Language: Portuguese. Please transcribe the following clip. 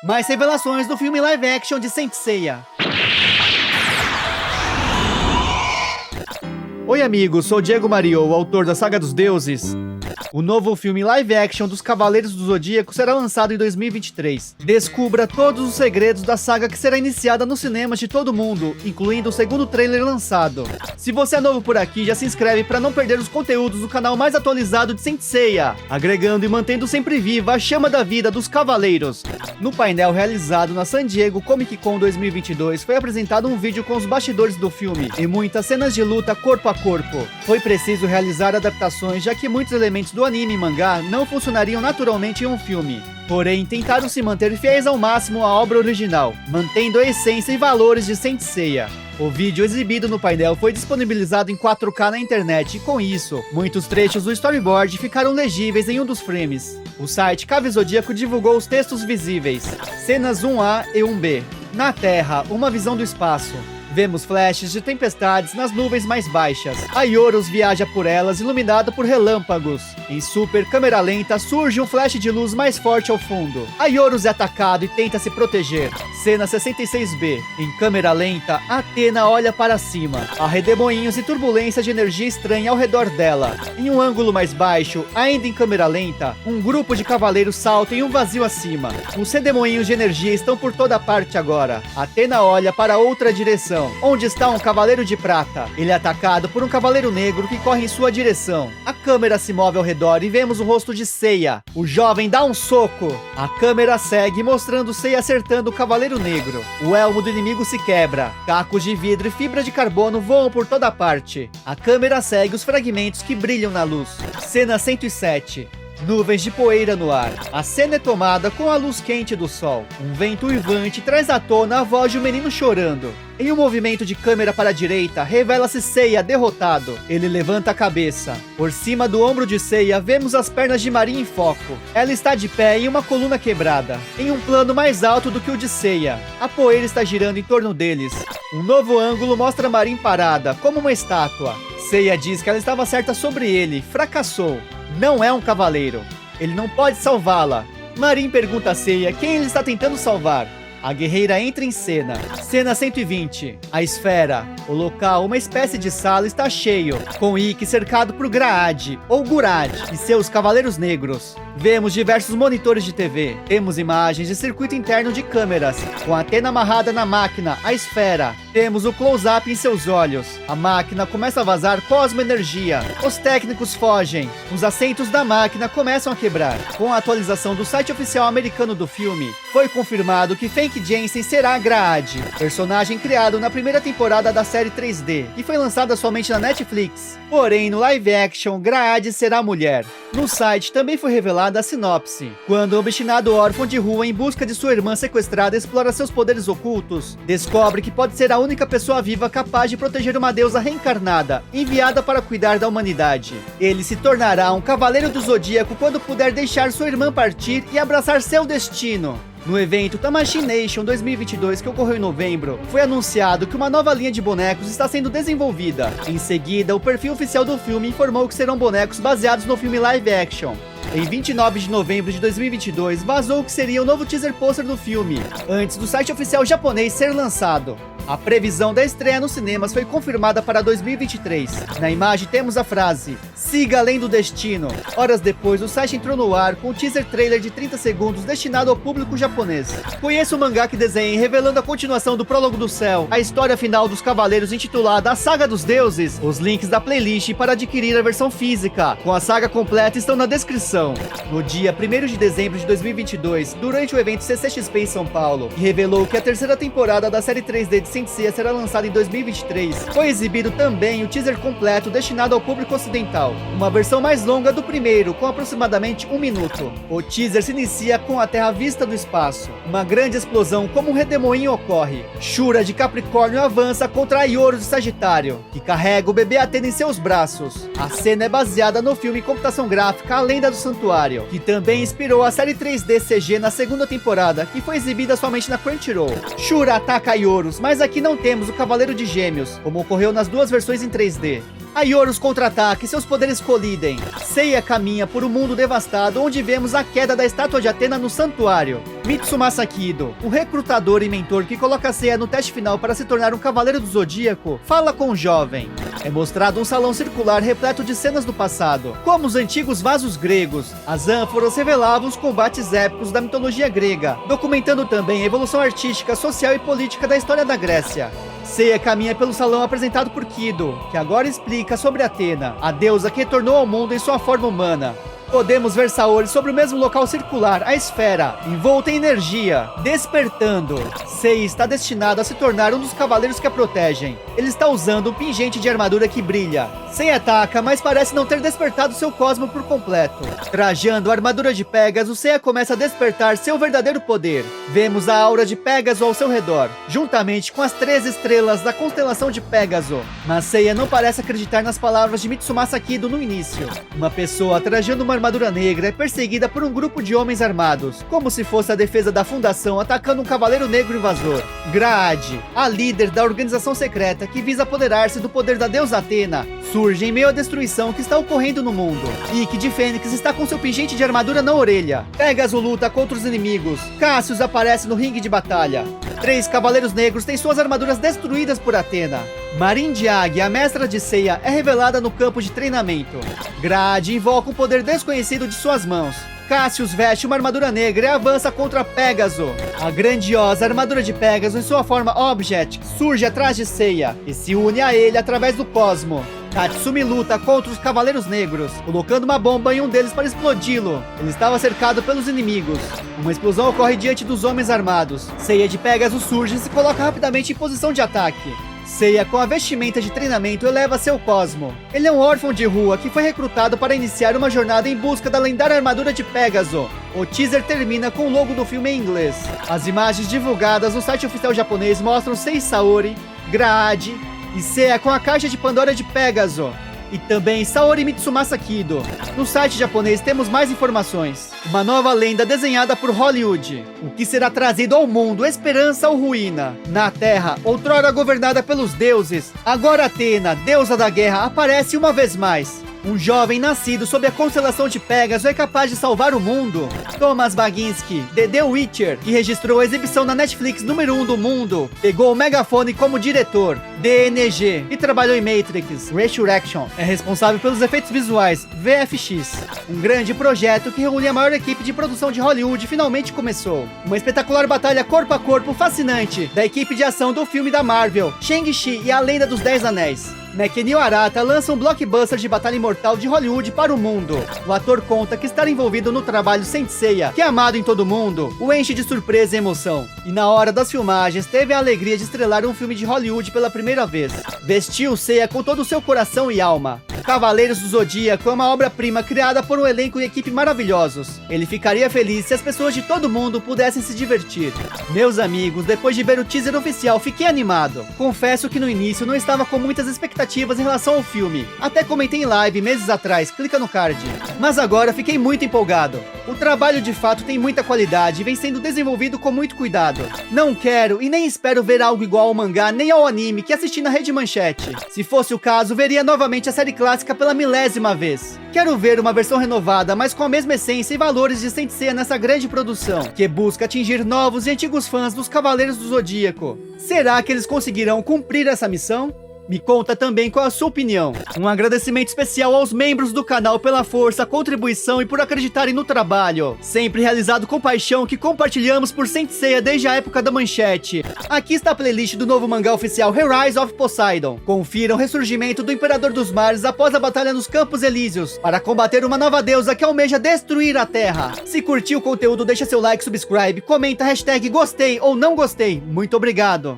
Mais revelações do filme live action de Saint Seiya. Oi amigos, sou Diego Mario, o autor da Saga dos Deuses. O novo filme live action dos Cavaleiros do Zodíaco será lançado em 2023. Descubra todos os segredos da saga que será iniciada nos cinemas de todo mundo, incluindo o segundo trailer lançado. Se você é novo por aqui, já se inscreve para não perder os conteúdos do canal mais atualizado de Saint Seiya, agregando e mantendo sempre viva a chama da vida dos Cavaleiros. No painel realizado na San Diego Comic Con 2022, foi apresentado um vídeo com os bastidores do filme e muitas cenas de luta corpo a corpo. Foi preciso realizar adaptações, já que muitos elementos do anime e mangá não funcionariam naturalmente em um filme. Porém, tentaram se manter fiéis ao máximo à obra original, mantendo a essência e valores de Saint Seiya. O vídeo exibido no painel foi disponibilizado em 4K na internet e, com isso, muitos trechos do storyboard ficaram legíveis em um dos frames. O site Cave Zodíaco divulgou os textos visíveis. Cenas 1A e 1B. Na Terra, uma visão do espaço. Vemos flashes de tempestades nas nuvens mais baixas. A Ioros viaja por elas, iluminada por relâmpagos. Em super câmera lenta, surge um flash de luz mais forte ao fundo. A Ioros é atacado e tenta se proteger. Cena 66B. Em câmera lenta, Athena olha para cima. Há redemoinhos e turbulência de energia estranha ao redor dela. Em um ângulo mais baixo, ainda em câmera lenta, um grupo de cavaleiros salta em um vazio acima. Os redemoinhos de energia estão por toda parte agora. Athena olha para outra direção, onde está um cavaleiro de prata. Ele é atacado por um cavaleiro negro que corre em sua direção. A câmera se move ao redor e vemos o rosto de Seiya. O jovem dá um soco. A câmera segue mostrando Seiya acertando o cavaleiro negro. O elmo do inimigo se quebra. Cacos de vidro e fibra de carbono voam por toda parte. A câmera segue os fragmentos que brilham na luz. Cena 107. Nuvens de poeira no ar. A cena é tomada com a luz quente do sol. Um vento uivante traz à tona a voz de um menino chorando. Em um movimento de câmera para a direita, revela-se Seiya derrotado. Ele levanta a cabeça. Por cima do ombro de Seiya, vemos as pernas de Marin em foco. Ela está de pé em uma coluna quebrada, em um plano mais alto do que o de Seiya. A poeira está girando em torno deles. Um novo ângulo mostra Marin parada, como uma estátua. Seiya diz que ela estava certa sobre ele, fracassou. Não é um cavaleiro. Ele não pode salvá-la. Marin pergunta a Seiya quem ele está tentando salvar. A guerreira entra em cena. Cena 120. A esfera. O local, uma espécie de sala, está cheio, com Ikki cercado por Graad, ou Gurad, e seus cavaleiros negros. Vemos diversos monitores de TV. Temos imagens de circuito interno de câmeras, com a Athena amarrada na máquina, a esfera. Temos o close-up em seus olhos. A máquina começa a vazar cosmoenergia. Os técnicos fogem. Os assentos da máquina começam a quebrar. Com a atualização do site oficial americano do filme, foi confirmado que Fenk Jensen será a Graad, personagem criado na primeira temporada da série 3D, que foi lançada somente na Netflix. Porém, no live action, Graad será mulher. No site também foi revelada a sinopse. Quando o obstinado órfão de rua em busca de sua irmã sequestrada explora seus poderes ocultos, descobre que pode ser a única pessoa viva capaz de proteger uma deusa reencarnada, enviada para cuidar da humanidade. Ele se tornará um cavaleiro do Zodíaco quando puder deixar sua irmã partir e abraçar seu destino. No evento Tamashii Nation 2022, que ocorreu em novembro, foi anunciado que uma nova linha de bonecos está sendo desenvolvida. Em seguida, o perfil oficial do filme informou que serão bonecos baseados no filme live action. Em 29 de novembro de 2022, vazou que seria o novo teaser pôster do filme, antes do site oficial japonês ser lançado. A previsão da estreia nos cinemas foi confirmada para 2023. Na imagem temos a frase, siga além do destino. Horas depois, o site entrou no ar com o teaser trailer de 30 segundos destinado ao público japonês. Conheça o mangá que desenha revelando a continuação do Prólogo do Céu, a história final dos Cavaleiros intitulada A Saga dos Deuses. Os links da playlist para adquirir a versão física com a saga completa estão na descrição. No dia 1º de dezembro de 2022, durante o evento CCXP em São Paulo, que revelou que a terceira temporada da série 3D de Saint Seiya será lançada em 2023, foi exibido também o teaser completo destinado ao público ocidental, uma versão mais longa do primeiro, com aproximadamente 1 minuto. O teaser se inicia com a Terra vista do espaço. Uma grande explosão como um redemoinho ocorre. Shura de Capricórnio avança contra a Ioros de Sagitário, que carrega o bebê Athena em seus braços. A cena é baseada no filme computação gráfica A Lenda do Santuário, que também inspirou a série 3D CG na segunda temporada, que foi exibida somente na Crunchyroll. Shura ataca a Ioros, mas aqui não temos o Cavaleiro de Gêmeos, como ocorreu nas duas versões em 3D. A Yoros contra-ataca e seus poderes colidem. Seiya caminha por um mundo devastado onde vemos a queda da estátua de Athena no santuário. Mitsumasa Kido, o recrutador e mentor que coloca Seiya no teste final para se tornar um cavaleiro do Zodíaco, fala com o jovem. É mostrado um salão circular repleto de cenas do passado, como os antigos vasos gregos. As ânforas revelavam os combates épicos da mitologia grega, documentando também a evolução artística, social e política da história da Grécia. Seiya caminha pelo salão apresentado por Kido, que agora explica sobre Athena, a deusa que retornou ao mundo em sua forma humana. Podemos ver Saori sobre o mesmo local circular, a esfera, envolta em energia, despertando. Seiya está destinado a se tornar um dos cavaleiros que a protegem. Ele está usando um pingente de armadura que brilha. Seiya ataca, mas parece não ter despertado seu cosmo por completo. Trajando a armadura de Pégaso, Seiya começa a despertar seu verdadeiro poder. Vemos a aura de Pégaso ao seu redor, juntamente com as 13 estrelas da constelação de Pégaso. Mas Seiya não parece acreditar nas palavras de Mitsumasa Kido no início. Uma pessoa trajando uma armadura negra é perseguida por um grupo de homens armados, como se fosse a defesa da fundação atacando um cavaleiro negro invasor. Graad, a líder da organização secreta que visa apoderar-se do poder da deusa Athena, surge em meio à destruição que está ocorrendo no mundo. Ikki de Fênix está com seu pingente de armadura na orelha. Pégaso luta contra os inimigos. Cassius aparece no ringue de batalha. 3 cavaleiros negros têm suas armaduras destruídas por Athena. Marin de Águia, a mestra de Seiya, é revelada no campo de treinamento. Graad invoca um poder desconhecido de suas mãos. Cassius veste uma armadura negra e avança contra Pégaso. A grandiosa armadura de Pégaso, em sua forma Objet, surge atrás de Seiya e se une a ele através do cosmo. Tatsumi luta contra os Cavaleiros Negros, colocando uma bomba em um deles para explodi-lo. Ele estava cercado pelos inimigos. Uma explosão ocorre diante dos homens armados. Seiya de Pégaso surge e se coloca rapidamente em posição de ataque. Seiya, com a vestimenta de treinamento, eleva seu cosmo. Ele é um órfão de rua que foi recrutado para iniciar uma jornada em busca da lendária armadura de Pégaso. O teaser termina com o logo do filme em inglês. As imagens divulgadas no site oficial japonês mostram Sei Saori, Graad e Seiya com a caixa de Pandora de Pégaso. E também Saori Mitsumasa Kido. No site japonês temos mais informações. Uma nova lenda desenhada por Hollywood. O que será trazido ao mundo, esperança ou ruína? Na Terra, outrora governada pelos deuses, agora Athena, deusa da guerra, aparece uma vez mais. Um jovem nascido sob a constelação de Pégaso é capaz de salvar o mundo. Thomas Baginski, de The Witcher, que registrou a exibição na Netflix número 1 do mundo, pegou o megafone como diretor. DNG, que trabalhou em Matrix Resurrection, é responsável pelos efeitos visuais VFX. Um grande projeto que reúne a maior equipe de produção de Hollywood finalmente começou. Uma espetacular batalha corpo a corpo fascinante da equipe de ação do filme da Marvel, Shang-Chi e a Lenda dos 10 Anéis. Makenio Arata lança um blockbuster de batalha imortal de Hollywood para o mundo. O ator conta que estar envolvido no trabalho Saint Seiya, que é amado em todo mundo, o enche de surpresa e emoção. E na hora das filmagens, teve a alegria de estrelar um filme de Hollywood pela primeira vez. Vestiu Seiya com todo o seu coração e alma. Cavaleiros do Zodíaco é uma obra-prima criada por um elenco e equipe maravilhosos. Ele ficaria feliz se as pessoas de todo mundo pudessem se divertir. Meus amigos, depois de ver o teaser oficial, fiquei animado. Confesso que no início não estava com muitas expectativas em relação ao filme. Até comentei em live meses atrás, clica no card. Mas agora fiquei muito empolgado. O trabalho de fato tem muita qualidade e vem sendo desenvolvido com muito cuidado. Não quero e nem espero ver algo igual ao mangá nem ao anime que assisti na Rede Manchete. Se fosse o caso, veria novamente a série clássica pela milésima vez. Quero ver uma versão renovada, mas com a mesma essência e valores de Saint Seiya nessa grande produção, que busca atingir novos e antigos fãs dos Cavaleiros do Zodíaco. Será que eles conseguirão cumprir essa missão? Me conta também qual a sua opinião. Um agradecimento especial aos membros do canal pela força, contribuição e por acreditarem no trabalho, sempre realizado com paixão, que compartilhamos por Saint Seiya desde a época da Manchete. Aqui está a playlist do novo mangá oficial The Rise of Poseidon. Confira o ressurgimento do Imperador dos Mares após a batalha nos Campos Elíseos, para combater uma nova deusa que almeja destruir a Terra. Se curtiu o conteúdo, deixa seu like, subscribe, comenta hashtag gostei ou não gostei. Muito obrigado.